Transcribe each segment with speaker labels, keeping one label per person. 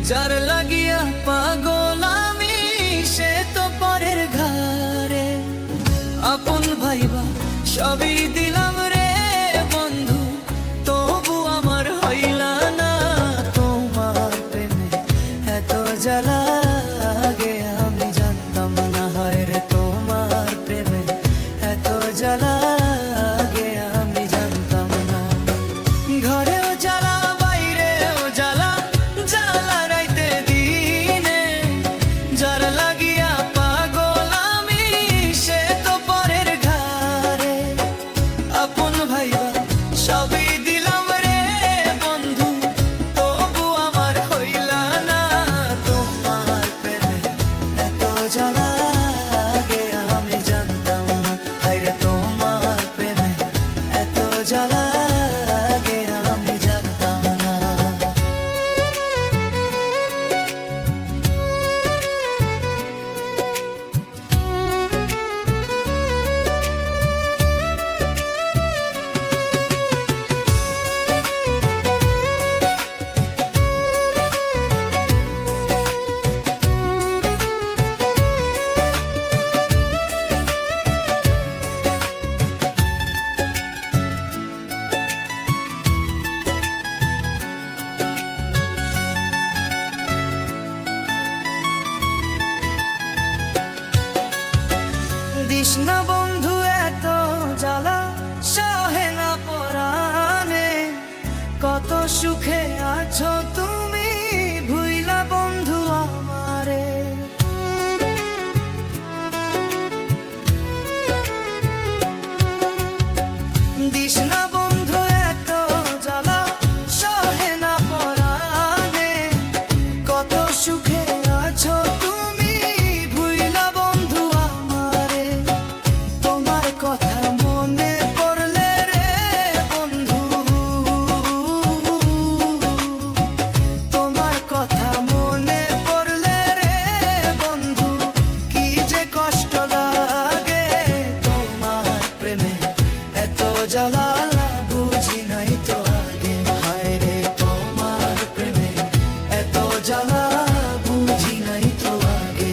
Speaker 1: যার লাগিয়া পাগল আমি সে তো পরের ঘরে। আপন ভাইবা সবই দিলাম রে বন্ধু, তবু আমার হইলা না তোমার প্রেমে এত জ্বালা লাগে। আমি জানতাম না হয় রে তোমার প্রেমে এত জ্বালা লাগে, আমি জানতাম না। ঘরেও জ্বালা বাইরেও জ্বালা, জ্বালা রাইতে দিনে। যার লাগিয়া পাগল আমি সে তো পরের ঘরে। আপন ভাইবা সবই দিলাম রে বন্ধু, তবু আমার হইলা না তোমার প্রেমে এত জ্বালা লাগে। আমি জানতাম না হায়রে তোমার প্রেমে এত জ্বালা লাগে, আমি জানতাম না। দিস না বন্ধু এত জ্বালা, সহে না পরাণে। কত সুখে আছো তুমি ভুইলা বন্ধু আমারে। দিস না বন্ধু এত জ্বালা, সহে না পরাণে। কত সুখে আছো তুমি ভুইলা বন্ধু আমারে। তোমার কথা মনে পড়লে রে বন্ধু, তোমার কথা মনে পড়লে রে বন্ধু, কি যে কষ্ট লাগে। তোমার প্রেমে এত জ্বালা বুঝি নাই তো আগে। হায় রে তোমার প্রেমে এত জ্বালা বুঝি নাই তো আগে।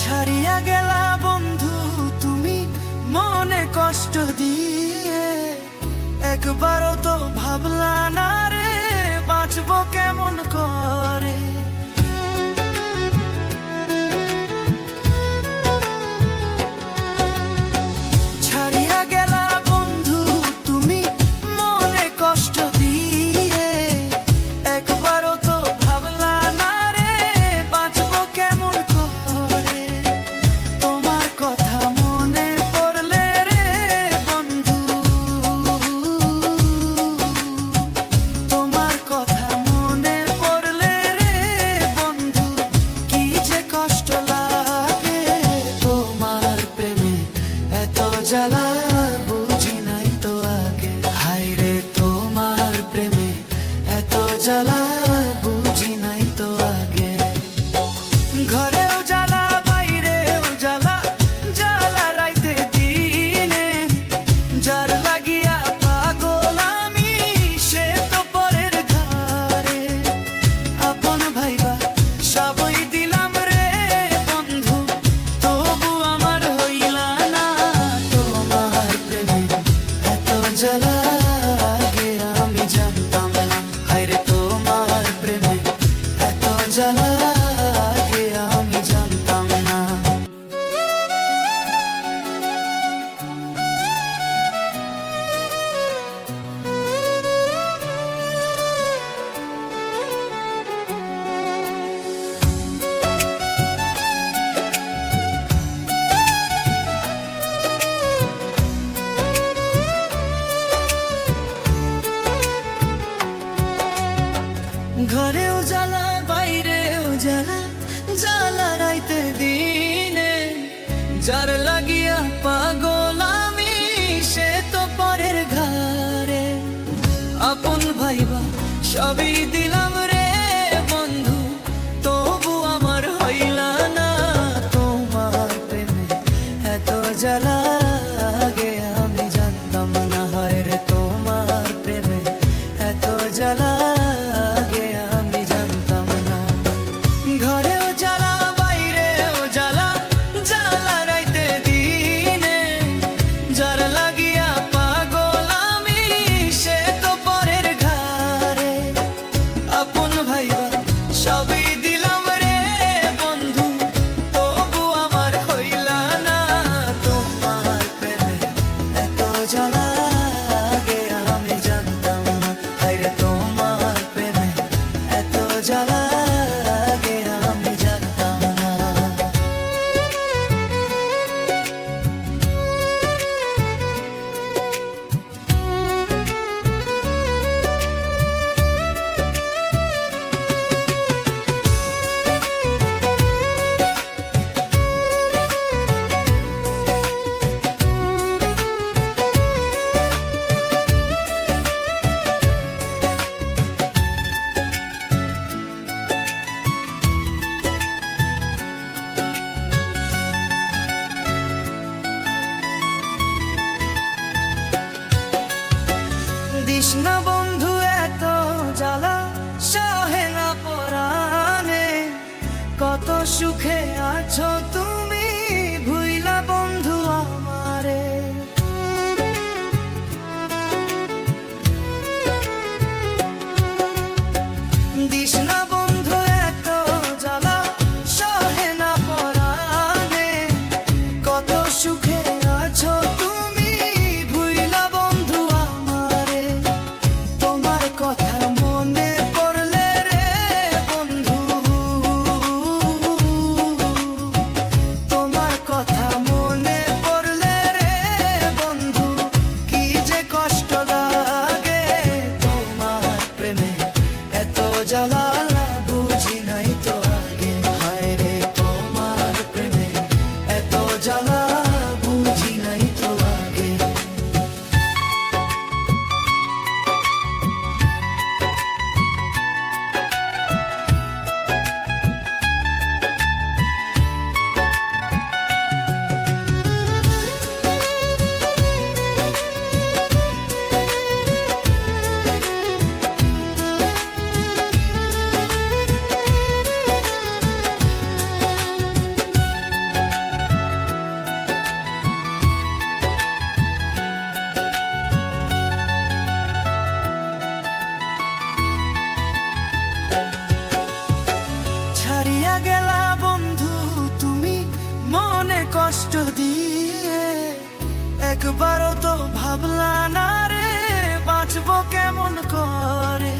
Speaker 1: ছাড়িয়া গেলা বন্ধু তুমি মনে কষ্ট দিয়ে। একবারও তো ভাবলা না রে বাঁচবো কেমন করে। ছাড়িয়া গেলা বন্ধু তুমি মনে কষ্ট দিয়ে। একবারও তো ভাবলা না রে বাঁচবো কেমন করে। তোমার কথা মনে পড়লে রে বন্ধু, তোমার কথা মনে পড়লে রে বন্ধু, কি যে কষ্ট লাগে। তোমার প্রেমে এত জ্বালা বুঝি নাই তো আগে। হায় রে তোমার প্রেমে এত জ্বালা বুঝি নাই তো আগে। ঘরেও জ্বালা বাইরেও জ্বালা, জ্বালা রাইতে দিনে। যার লাগিয়া পাগল আমি সে তো পরের ঘরে। আপন ভাইবা সবই দিলাম রে বন্ধু, তবু আমার হইলা না তোমার প্রেমে এত জ্বালা লাগে। আমি জানতাম না হায়রে তোমার সবই দিলাম রে বন্ধু, তবু আমার হইলা না তোমার প্রেমে এত জ্বালা লাগে। আমি জানতাম না হয় রে তোমার প্রেমে এত জ্বালা লাগে, আমি জানতাম না। ঘরেও জ্বালা বাইরেও জ্বালা, জ্বালা রাইতে দিনে, যার লাগিয়া পাগল আমি সে তো পরের ঘরে। আপন ভাইবা সবই দিলাম রে বন্ধু, তবু আমার হইলা না তোমার প্রেমে এত জ্বালা লাগে। আমি জানতাম না হায়রে তোমার প্রেমে এত জ্বালা লাগে, আমি জানতাম না। দিস না বন্ধু এত জ্বালা, সহে না পরাণে, কত সুখে আছো তুমি ভুইলা বন্ধু আমারে। দিস না বন্ধু এত জ্বালা, সহে না পরাণে, কত সুখে আছো তুমি ভুইলা বন্ধু আমারে। তোমার কথা মনে পড়লে রে বন্ধু, তোমার কথা মনে পড়লে রে বন্ধু, কি যে কষ্ট লাগে তোমার প্রেমে এত জ্বালা বুঝি নাই তো আগে। হায় রে তোমার প্রেমে এত জ্বালা বুঝি নাই তো আগে। ছাড়িয়া গেলা বন্ধু তুমি মনে কষ্ট দিয়ে, একবারও তো ভাবলা না রে বাঁচবো কেমন করে।